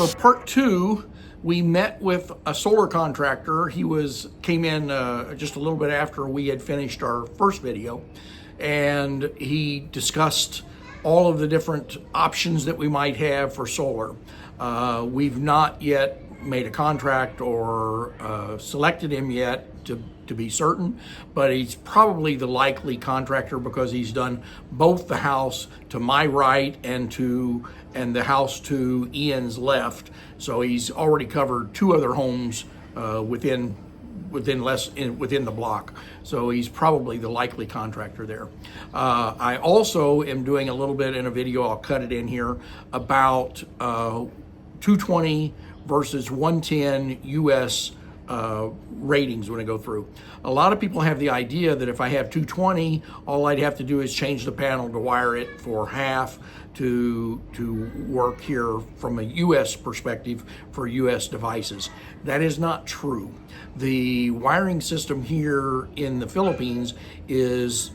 for part 2, we met with a solar contractor. He came in just a little bit after we had finished our first video, and he discussed all of the different options that we might have for solar. We've not yet made a contract or selected him yet to be certain, but he's probably the likely contractor because he's done both the house to my right and the house to Ian's left. So he's already covered 2 other homes within the block. So he's probably the likely contractor there. I also am doing a little bit in a video, I'll cut it in here, about 220 versus 110 US ratings when I go through. A lot of people have the idea that if I have 220, all I'd have to do is change the panel to wire it for half to work here from a US perspective for US devices. That is not true. The wiring system here in the Philippines is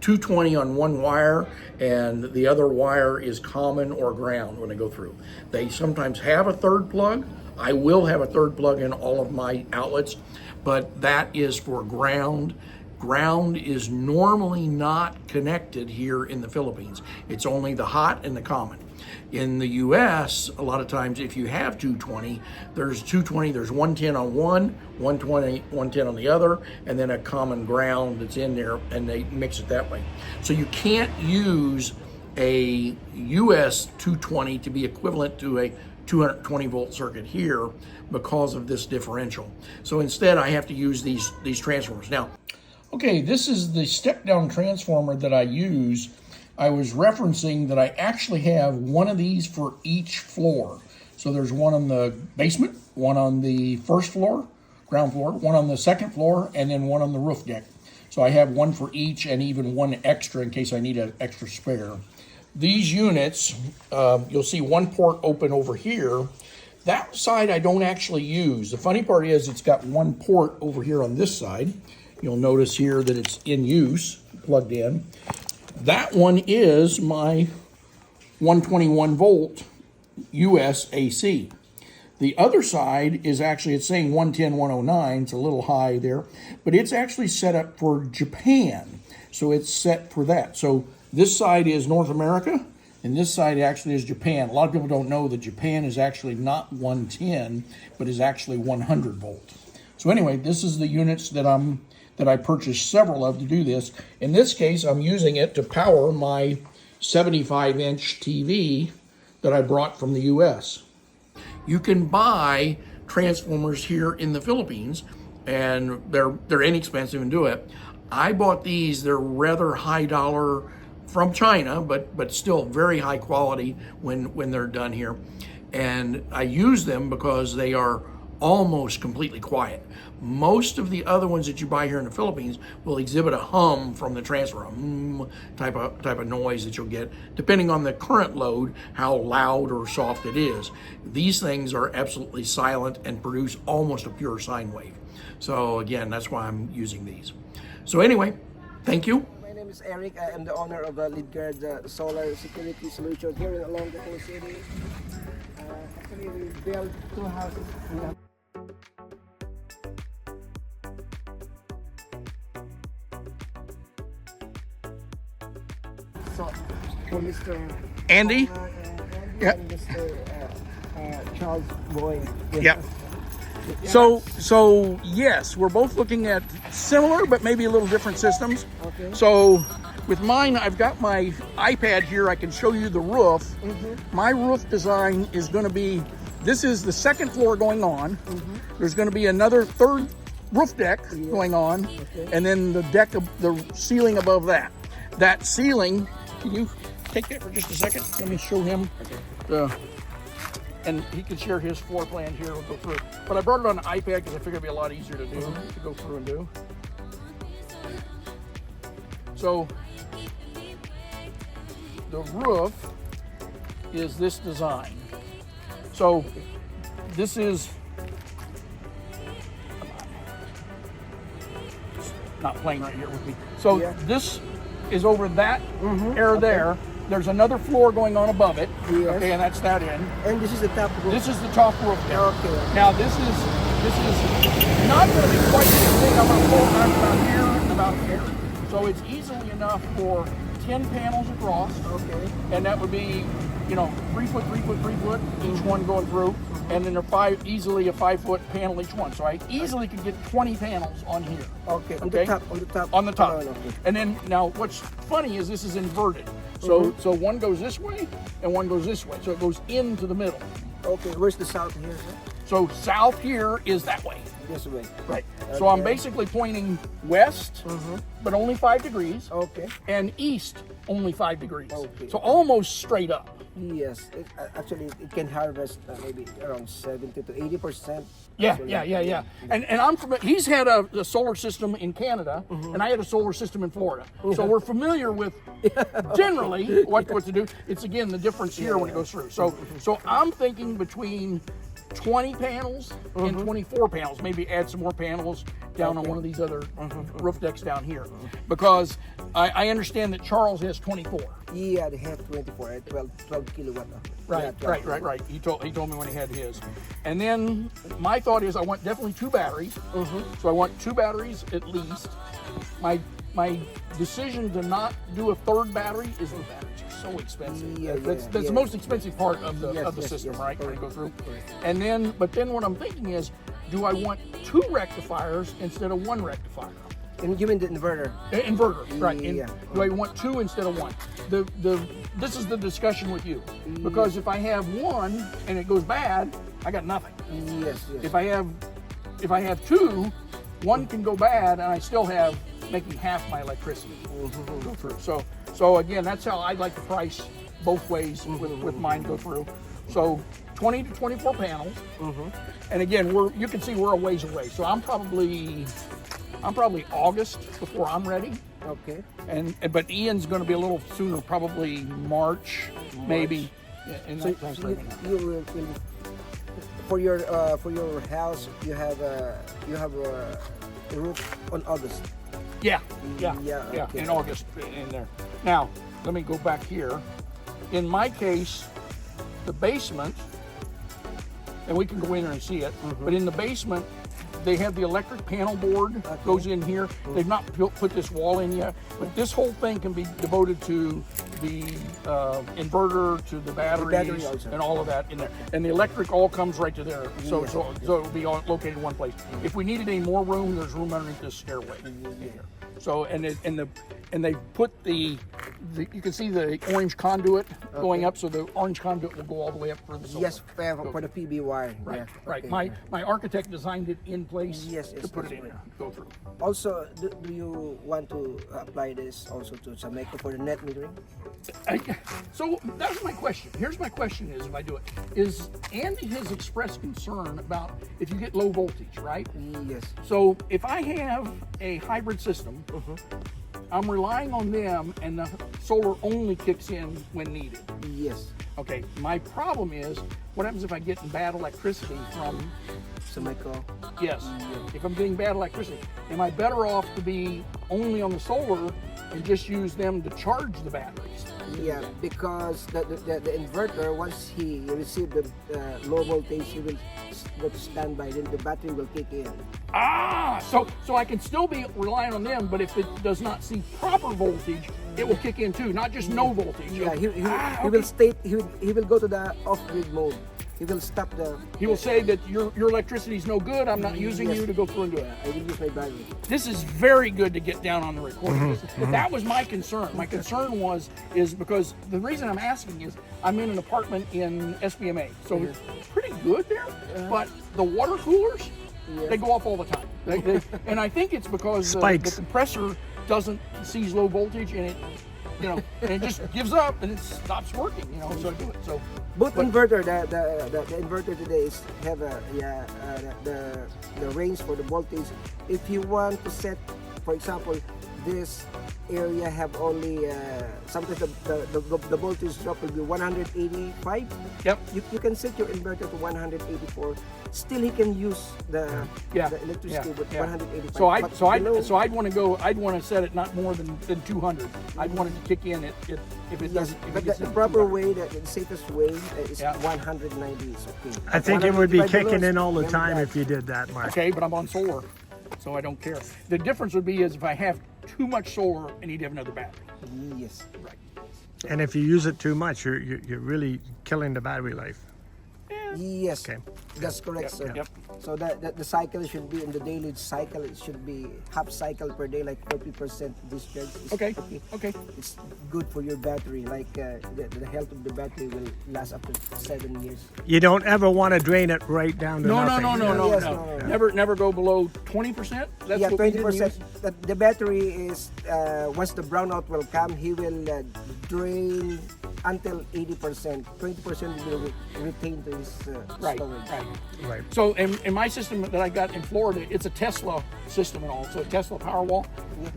220 on one wire, and the other wire is common or ground when I go through. They sometimes have a third plug. I will have a third plug in all of my outlets, but that is for ground. Ground is normally not connected here in the Philippines. It's only the hot and the common. In the US, a lot of times if you have 220, there's 110 on one, 120, 110 on the other, and then a common ground that's in there, and they mix it that way. So you can't use a US 220 to be equivalent to a 220 volt circuit here because of this differential. So instead I have to use these transformers. Now, okay, this is the step down transformer that I use. I was referencing that I actually have one of these for each floor. So there's one on the basement, one on the first floor, ground floor, one on the second floor, and then one on the roof deck. So I have one for each and even one extra in case I need an extra spare. These units, you'll see one port open over here. That side I don't actually use. The funny part is it's got one port over here on this side. You'll notice here that it's in use, plugged in. That one is my 121 volt US AC. The other side is actually, it's saying 110, 109. It's a little high there, but it's actually set up for Japan. So it's set for that. So this side is North America, and this side actually is Japan. A lot of people don't know that Japan is actually not 110, but is actually 100 volt. So anyway, this is the units that I purchased several of to do this. In this case, I'm using it to power my 75-inch TV that I brought from the US. You can buy transformers here in the Philippines, and they're inexpensive and do it. I bought these. They're rather high dollar from China, but still very high quality when they're done here. And I use them because they are almost completely quiet. Most of the other ones that you buy here in the Philippines will exhibit a hum from the transformer, type of noise that you'll get, depending on the current load, how loud or soft it is. These things are absolutely silent and produce almost a pure sine wave. So again, that's why I'm using these. So anyway, thank you. My name is Eric. I am the owner of LidGuard Solar Security Solutions here in Olongapo City. Actually, we built 2 houses. So, for Mr. Andy? Yep. And Mr. Charles Boy. Yep. So yes, we're both looking at similar but maybe a little different systems. Okay. So with mine, I've got my iPad here. I can show you the roof. Mm-hmm. My roof design is going to be, this is the second floor going on. Mm-hmm. There's going to be another third roof deck going on, and then the deck of the ceiling above that. That ceiling, can you take that for just a second? Let me show him and he can share his floor plan here. We'll go through it. But I brought it on an iPad because I figured it'd be a lot easier to do, to go through and do. So the roof is this design. So this is, it's not playing right here with me. So this is over that area there, There's another floor going on above it. Yes. Okay, and that's that end. And this is the top roof. This is the top roof deck. Okay. Now this is not going to be quite as big. I'm going to pull it about here and about here. So it's easily enough for 10 panels across. Okay. And that would be, 3 foot, 3 foot, 3 foot, each one going through. And then easily a 5 foot panel each one. So I easily could get 20 panels on here. Okay. On the top. On the top. Oh, okay. And then now what's funny is this is inverted. So so one goes this way and one goes this way. So it goes into the middle. Okay. Where's the south here, sir? So south here is that way. This way. Right. So I'm basically pointing west, but only 5 degrees. Okay. And east, only 5 degrees. Okay. So almost straight up. Yes. Actually, it can harvest maybe around 70 to 80%. Yeah. And I'm from. He's had a solar system in Canada, and I had a solar system in Florida. So we're familiar with generally what to do. It's again the difference here when it goes through. So I'm thinking between 20 panels and 24 panels. Maybe add some more panels down on one of these other roof decks down here, because I understand that Charles has 24. Yeah, they have 24 at 12 kilowatt. Right, Yeah, 12. right. He told me when he had his. And then my thought is I want definitely 2 batteries. So I want 2 batteries at least. My decision to not do a 3rd battery is the batteries are so expensive. Yeah, that's yeah. the most expensive part of the Yes, system, yes, right? When it correct, goes through. correct. And then what I'm thinking is, do I want 2 rectifiers instead of 1 rectifier? And you mean the inverter? Inverter, right? Yeah. Do I want 2 instead of 1? This is the discussion with you, because if I have 1 and it goes bad, I got nothing. Yes. If I have 2, 1 can go bad, and I still have making half my electricity go through. So again, that's how I'd like to price both ways with mine go through. So 20 to 24 panels, and again, you can see we're a ways away. So I'm probably August before I'm ready. Okay. But Ian's going to be a little sooner, probably March. Maybe. In So that time frame. you will for your house you have a roof on August. Yeah. Okay. In August in there. Now, let me go back here. In my case, the basement, and we can go in there and see it, but in the basement, they have the electric panel board goes in here. They've not put this wall in yet, but this whole thing can be devoted to the inverter, to the batteries, and all of that in there. And the electric all comes right to there, so it'll be all located in one place. If we needed any more room, there's room underneath this stairway in here. So and they put the you can see the orange conduit going up, so the orange conduit will go all the way up for the solar. Yes, for the PB wire. Right, Yeah. right. Okay. My architect designed it in place Yes, to put it in right. there, go through. Also, do you want to apply this also to Sameco for the net metering? So that's my question. Here's my question is, if I do it, is Andy has expressed concern about if you get low voltage, right? Yes. So if I have a hybrid system, I'm relying on them and the solar only kicks in when needed. Yes. Okay, my problem is, what happens if I get bad electricity from Sameco. Yes. If I'm getting bad electricity, am I better off to be only on the solar and just use them to charge the batteries? Yeah, because the inverter, once he receives the low voltage, he will go to standby, then the battery will kick in. So I can still be relying on them, but if it does not see proper voltage, it will kick in too, not just no voltage. Yeah, he okay. will state he will go to the off-grid mode. He will stop the. He will say that your electricity is no good. I'm not using Yes. you to go through and do it. I will use my battery. This is very good to get down on the recording. That was my concern. My concern is because the reason I'm asking is I'm in an apartment in SBMA, so it's pretty good there. But the water coolers, they go off all the time. And I think it's because the compressor sees low voltage and it. And it just gives up and it stops working. So I do it. So Both inverter, the inverter today have the range for the voltage. If you want to set, for example, this area have only sometimes the voltage drop will be 185. Yep. You can set your inverter to 184. Still, he can use the electricity with 185. I'd want to set it not more than 200. I'd want it to kick in if it doesn't. But the proper way, the safest way is 190 is okay. I think it would be kicking in all the time if you did that, Mark. Okay, but I'm on solar, so I don't care. The difference would be is if I have too much solar, I need to have another battery. Yes. Right. And if you use it too much, you're really killing the battery life. Yes, Okay. that's correct, sir. Yep. So that the cycle should be in the daily cycle. It should be half cycle per day, like 40% discharge. Okay. It's good for your battery. Like the health of the battery will last up to 7 years. You don't ever want to drain it right down to nothing. No. Yes, no. Never go below 20%. That's Yeah, what we didn't 20%. use? The battery is once the brownout will come, he will drain until 80%. 20% will retain to his Right. storage. Right. So in my system that I got in Florida, it's a Tesla system and all. So a Tesla Powerwall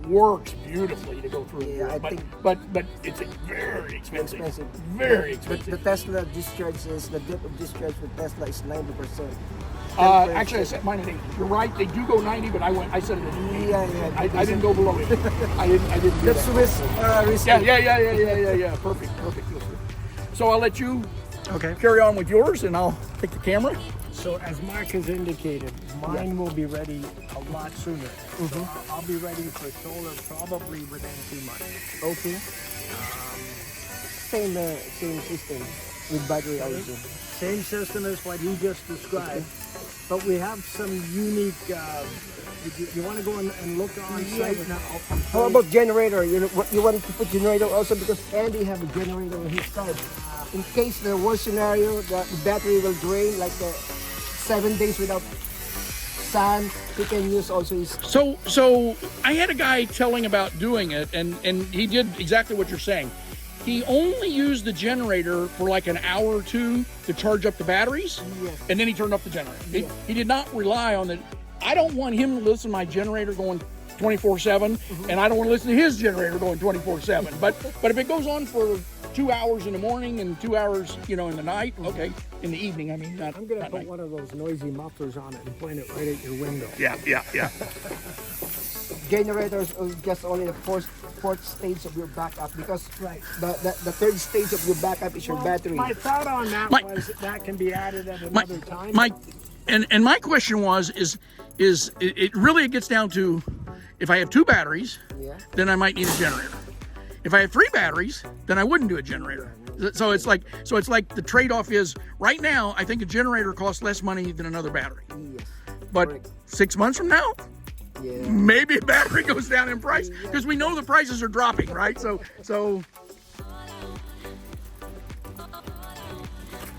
works beautifully to go through. Yeah, I but, think- but it's very expensive. Expensive. Very The expensive. Tesla discharge is the depth of discharge for Tesla is 90%. Actually, I set mine at 80. You're right. They do go 90, but I set it at 80. Yeah. I didn't go below 80. I didn't do That's that. risky. Yeah. Perfect. So I'll let you Okay. carry on with yours, and I'll take the camera. So as Mark has indicated, mine will be ready a lot sooner. So I'll be ready for solar probably within 2 months. Okay. Same system with battery also. Same system as what he just described, but we have some unique. You want to go and look on site now? How about generator? You want to put generator also because Andy have a generator on his side. In case the worst scenario, the battery will drain like 7 days without sun. He can use also his. So I had a guy telling about doing it, and he did exactly what you're saying. He only used the generator for like an hour or two to charge up the batteries, and then he turned up the generator. He did not rely on the. I don't want him to listen to my generator going 24/7, and I don't want to listen to his generator going 24/7. But if it goes on for 2 hours in the morning and 2 hours, in the night, okay, in the evening. I mean, not. I'm going to not put night. one of those noisy mufflers on it and point it right at your window. Yeah. Generators are just only the fourth stage of your backup because the third stage of your backup is your battery. My thought on that was that can be added at another time. And my question is it really gets down to if I have 2 batteries, then I might need a generator. If I have 3 batteries, then I wouldn't do a generator. So it's like the trade-off is right now I think a generator costs less money than another battery. Yes. But Correct. 6 months from now, maybe a battery goes down in price because we know the prices are dropping, right? So So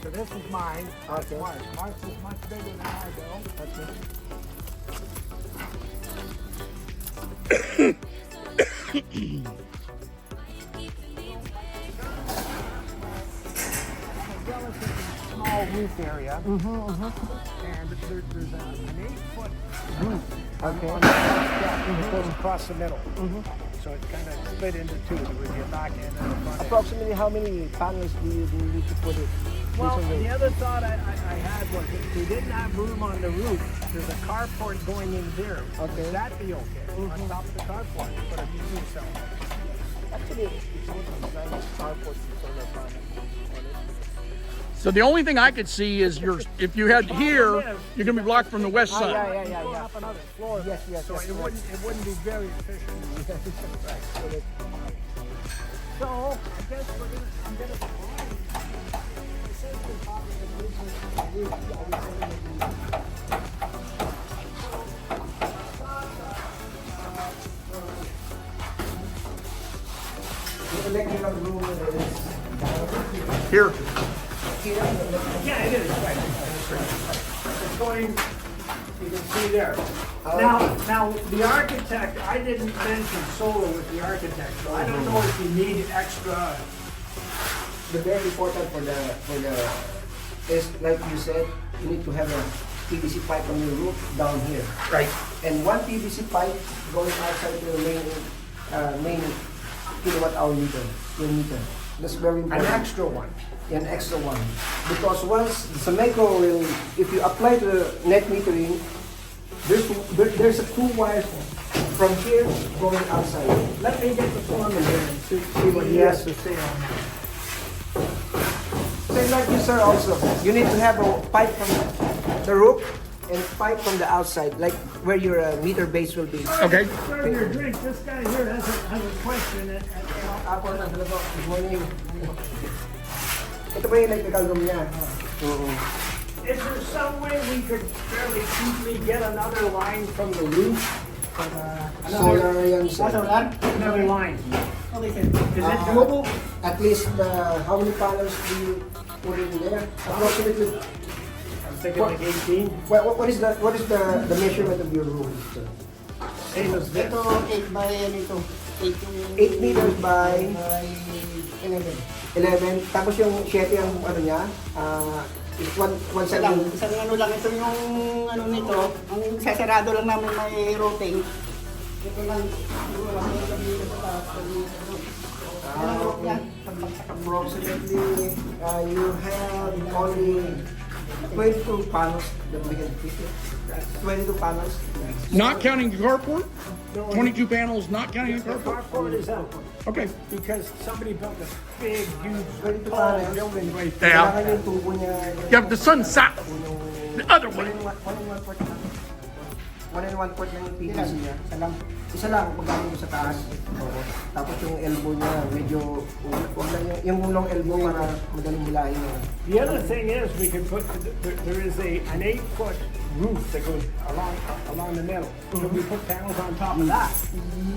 this is mine. Okay. Mark's is much bigger than I go. Relatively small roof area, and there's an 8-foot roof on the step that goes across the middle. So it's kind of split into two. There would be a back end and a front end. Approximately how many panels do you need to put it? Well, Based on the other thought I had was if we didn't have room on the roof, there's a carport going in here. Okay. Would that be okay? On top of the carport, put a roof cell. Actually, it's not designed as carport with solar panels on it. the only thing I could see is if you had here, you're gonna be blocked from the west side. Go up another floor. Yes, So yes, it wouldn't be very efficient. Right. So I guess I'm gonna. The electrical room is Here. Yeah, it is. Right. It's going. You can see there. Now the architect. I didn't mention solar with the architect, so I don't know if you need extra. the very important for the is like you said, you need to have a PVC pipe on your roof down here. Right. And one PVC pipe going outside to the main main kilowatt hour meter, your meter. That's very An important. extra one. An extra one. Because once the Sumeco will, if you apply to the net metering, there's a 2 wires from here going outside. Let me get the foreman here and see what he has to say on that. Same like you, sir, also. You need to have a pipe from the roof and pipe from the outside, like where your meter base will be. Okay. Serve your drink. This guy here has a question. Ako na, hello po. Good morning. Ito ba yung electrical room niya? Is there some way we could fairly cheaply get another line from the roof? Solar yan, sir. Another line. Okay, sir. Is it doable? At least, how many panels do you put in there? Approximately. I'm thinking like 18. What is the measurement of your room, sir? Same as this. Ito, 8 by ano ito? 8 meters by 11. 11. Tapos yung 7 ang ano niya, is Isa lang, 1.7. isang ano lang. Ito yung ano nito, ang sasarado lang namin may routing. Ito lang, Approximately, you have only 22 panels that we can fit. 22 panels. Not counting the carport? 22 panels, not counting the The carport? carport is out Okay. because somebody built a big, huge, 22 tall panels. building right Yeah. Kailangan yung tubo niya. You have the sun south, the other way. 1 lang yung PVC niya. Isa lang pag galing mo sa taas. Oo. Tapos yung elbow niya, medyo, huwag lang yung long elbow para madaling hilahin niya. The other thing is we could put, there is an 8-foot roof that goes along the middle. Could we put panels on top of that?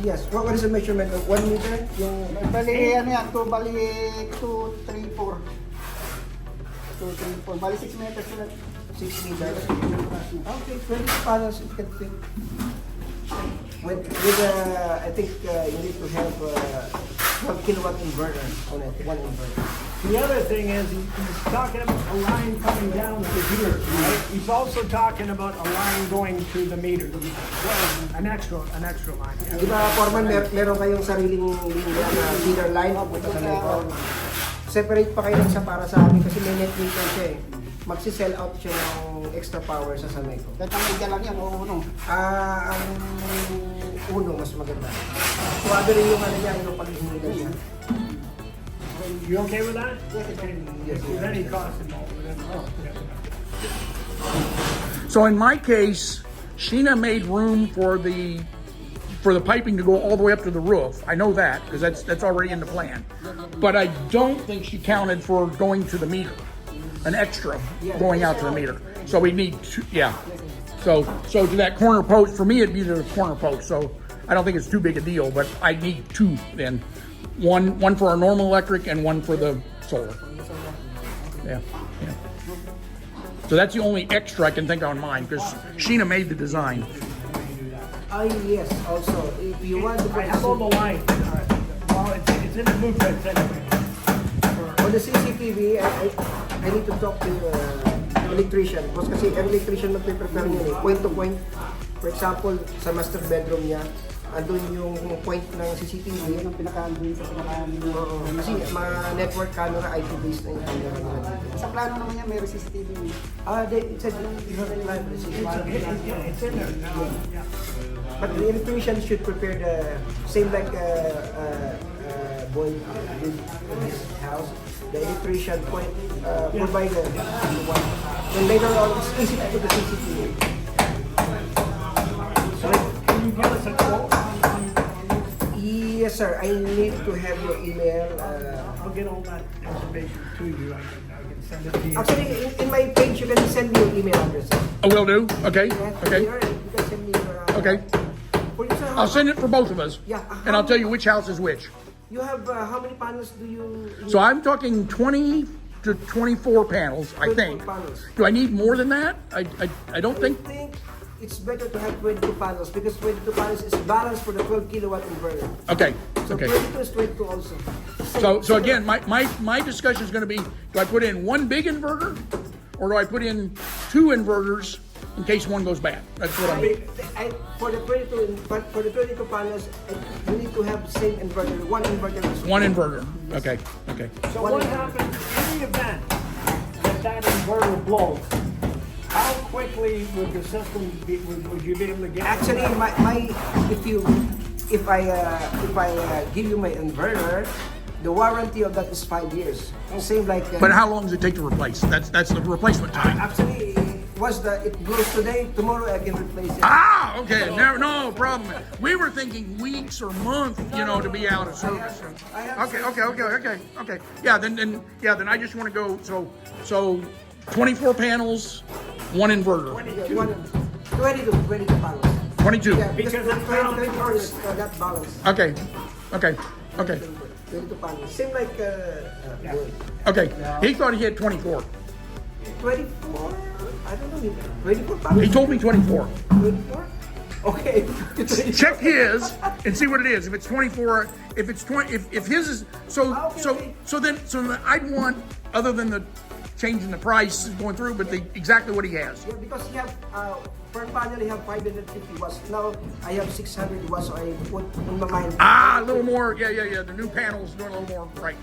Yes. What is the measurement of 1 meter? Yung bali ano yan, 2, bali 2, 3, 4. 2, 3, 4. Bali 6 meters sila. 6 meters. Okay, 20 panels it can fit. With I think you need to have 12 kilowatt inverter on it, 1 inverter. The other thing is he's talking about a line coming down to here, right? He's also talking about a line going to the meter. Well, an extra line. Di ba, Foreman, meron kayong sariling linya na meter line pupunta sa network. Separate pa kayo sa para sa amin kasi may net meter siya eh. Magsi-sell out siya ng extra power sa Sumeco. Kahit ang media lang yan, o ano. Ang uno mas maganda. Suwabe rin yung ano niya, yung pag-hinila niya. You okay with that? Yes. Is there any cost involved with it? So in my case, Sheena made room for the piping to go all the way up to the roof. I know that because that's already in the plan. But I don't think she counted for going to the meter, an extra going out to the meter. So we need two, yeah. So to that corner post, for me it'd be the corner post. So I don't think it's too big a deal, but I need 2 then. One for our normal electric and 1 for the solar. Yeah. So that's the only extra I can think on mine because Sheena made the design. Yes, also, if you want to I have all the lines. Well, it's in the blueprints anyway. on the CCTV, I need to talk to electrician. Kasi ang electrician magpe-prepare niya point to point. For example, sa master bedroom niya, andun yung point ng CCTV. Yung pinaka-andun sa pinaka-andun. Kasi mga network camera, IP-based na yung camera nila. Sa plano naman yan, may CCTV. It said you have a live It's in there now. Yeah. But the electrician should prepare the same like boy did in his house. The electrician provide the one. Then later on, it's easy to put the CCTV. So can you give us a quote? Yes, sir. I need to have your email. I'll get all that information to you. I can send it to you. Actually, in my page, you can send me your email address. I will do. Okay. Yeah, Okay. You can send me your. Okay. For you, sir, I'll send it for both of us. Yeah. And I'll tell you which house is which. You have how many panels do you? So I'm talking 20 to 24 panels, I 24 think. panels. Do I need more than that? I don't I think. think it's better to have 22 panels because 22 panels is balanced for the 12 kilowatt inverter. Okay. So Okay. 22 is 22 also. So again, my discussion is going to be: do I put in 1 big inverter, or do I put in 2 inverters in case one goes bad. That's what I mean. For the 22 panels, you need to have the same inverter. One inverter is One inverter. Okay. Okay. So what happens in the event that inverter blows? How quickly would the system be, would you be able to get? Actually, if I give you my inverter, the warranty of that is 5 years. Same like. But how long does it take to replace? That's the replacement time. Actually, once it blows today, tomorrow I can replace it. Ah, okay. No problem. We were thinking weeks or months, to be out of service. Okay. Yeah, then I just want to go. So 24 panels, one inverter. 22 panels. 22. Yeah, Because because it's balanced 24 is not balanced. Okay. 22 panels. Same like. Okay. He thought he had 24. 24? I don't know. 24 panels? He told me 24. 24? Okay. Check his and see what it is. If it's 24, if it's 20, if his is so then I'd want, other than the change in the price going through, but exactly what he has. Yeah, because you have per panel you have 550 watts. Now I have 600 watts, so I put in my mind. A little more. Yeah. The new panel's doing a little more. Right.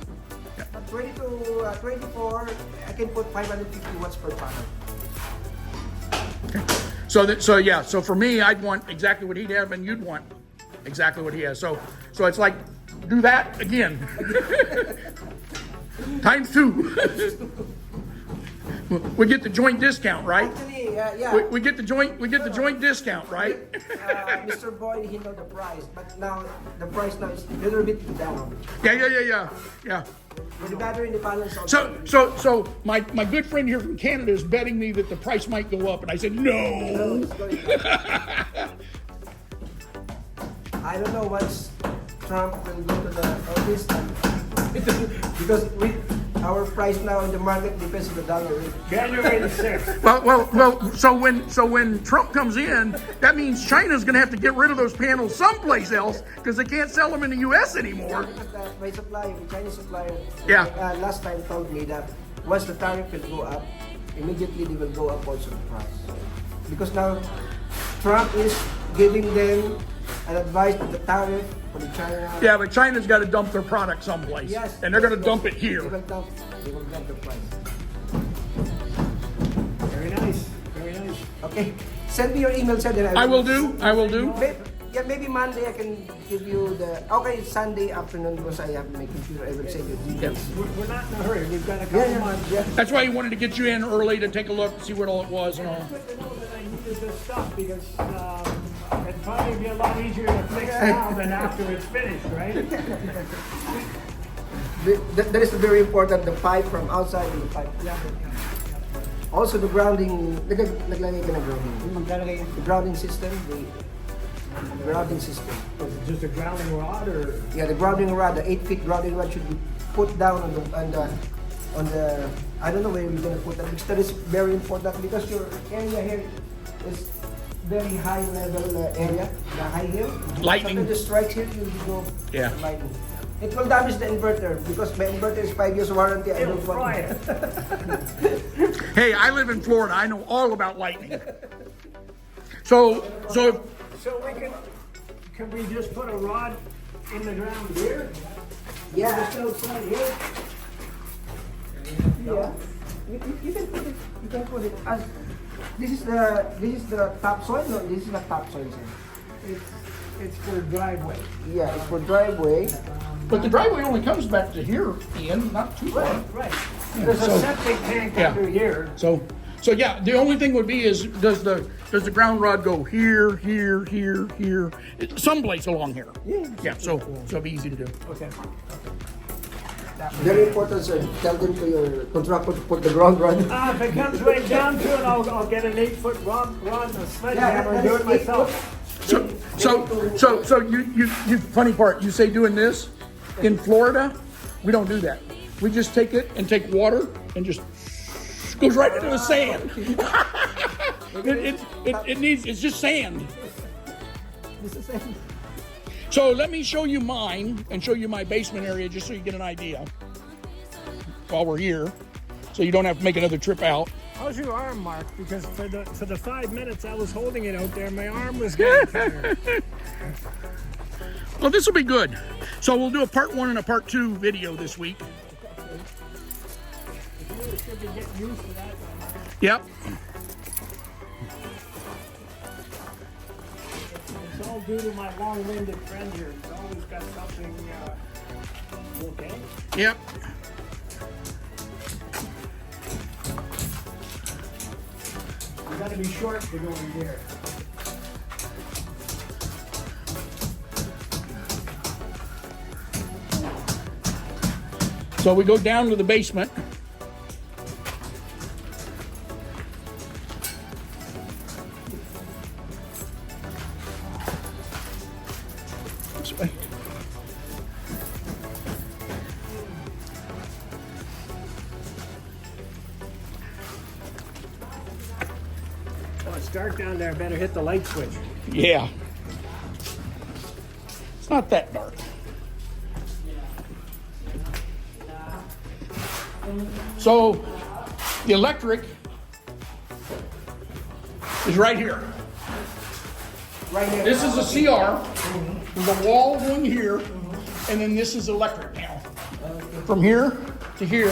24, I can put 550 watts per panel. Okay. So for me, I'd want exactly what he'd have, and you'd want exactly what he has. So it's like, do that again. Times 2. We get the joint discount, right? Actually, yeah. We get the joint discount, right? Mr. Boyd, he know the price, but now the price now is a little bit down. Yeah. With the battery in the panels also. So my good friend here from Canada is betting me that the price might go up, and I said no. It's going up. I don't know once Trump will go to the office because our price now in the market depends on the dollar rate. January the 6th. Well. So when Trump comes in, that means China's going to have to get rid of those panels someplace else because they can't sell them in the U.S. anymore. My supplier, the Chinese supplier, last time told me that once the tariff will go up, immediately they will go up also the price. Because now Trump is giving them an advice to the tariff for the China. Yeah, but China's got to dump their product someplace. Yes. And they're going to dump it They here. will dump the price. Very nice. Okay. Send me your email, sir. Then I will do. Maybe Monday I can give you the. Okay, Sunday afternoon because I have my computer. I will send you details. We're not in a hurry. We've got a couple months. Yeah. That's why he wanted to get you in early to take a look, see what all it was and all. Good to know that I needed this stuff because it'd probably be a lot easier to fix now than after it's finished, right? That is very important. The pipe from outside and the pipe. Also the grounding. Naglagay ka ng grounding. The grounding system. The grounding system. Was it just a grounding rod or? Yeah, the grounding rod, the 8-feet grounding rod should be put down on the. I don't know where you're gonna put that because that is very important because your area here is very high level area, the high hill. Lightning. Sometimes the strikes here, you go lightning. It will damage the inverter because my inverter is 5 years warranty. I It'll don't fry want it. Hey, I live in Florida. I know all about lightning. So can we just put a rod in the ground here? Yeah. Just outside here? Yeah. You can put it. You can put it as. This is the topsoil. No, this is not topsoil, sir. It's for driveway. Yeah, it's for driveway. but the driveway only comes back to here, Ian, not too far. Right. There's So- a septic tank under here. So yeah, the only thing would be is does the ground rod go here, someplace along here? Yeah. So it'll be easy to do. Okay. Very important, sir. Tell them to your contractor to put the ground rod. If it comes right down to it, I'll get an 8-foot rod and a sledgehammer and do it myself. So you funny part, you say doing this in Florida, we don't do that. We just take it and take water and just goes right into the sand. It's just sand. So let me show you mine and show you my basement area just so you get an idea while we're here. So you don't have to make another trip out. How's your arm, Mark? Because for the 5 minutes I was holding it out there, my arm was getting tired. Well, this will be good. So we'll do a part 1 and a part 2 video this week. You should be getting used to that one, Mark. Yep. It's all due to my long-winded friend here. He's always got something. You okay? Yep. You got to be short to go in here. So we go down to the basement. This way. Oh, it's dark down there. Better hit the light switch. Yeah. It's not that dark. So the electric is right here. Right here. This is a CR with a wall going here, and then this is electric panel. From here to here,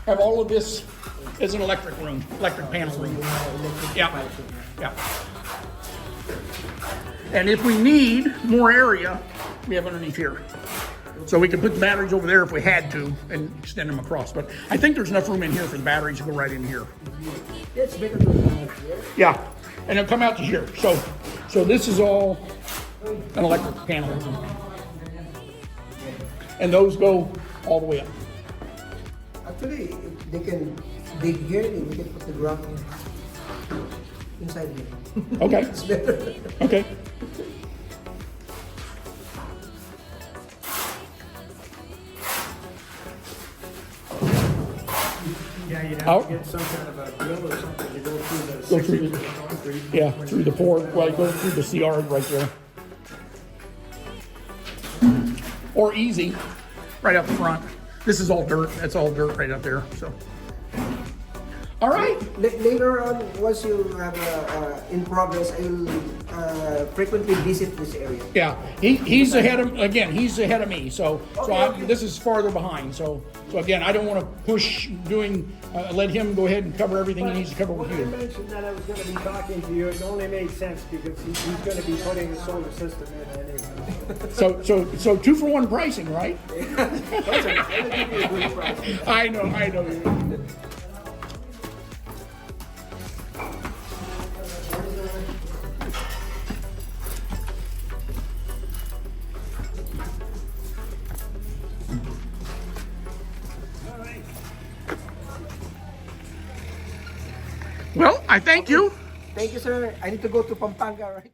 have all of this as an electric room, electric panel room. Yeah, yeah. And if we need more area, we have underneath here. So we could put the batteries over there if we had to and extend them across. But I think there's enough room in here for the batteries to go right in here. It's better to come out here. Yeah, and it'll come out to here. So this is all an electric panel. And those go all the way up. Actually, if they can dig here, then we can put the ground inside here. Okay, It's better. okay. Yeah, you'd have Out. to get some kind of a drill or something to go through the Go 6 through inches the- of concrete. Yeah, through the port, well, go through the CR right there. Or easy, right up front. This is all dirt, that's all dirt right up there, so. All right, Later on, once you have in progress, I will frequently visit this area. yeah, he's ahead of, again, he's ahead of me, so this is farther behind, so again, I don't want to push doing, let him go ahead and cover everything he needs to cover with When I you. mentioned that I was going to be talking to you, it only made sense because he's going to be putting a solar system in anyway. So 2-for-1 pricing, right? Listen, I will give you a good price. I know. All right. Well, I thank you. Thank you, sir. I need to go to Pampanga, right?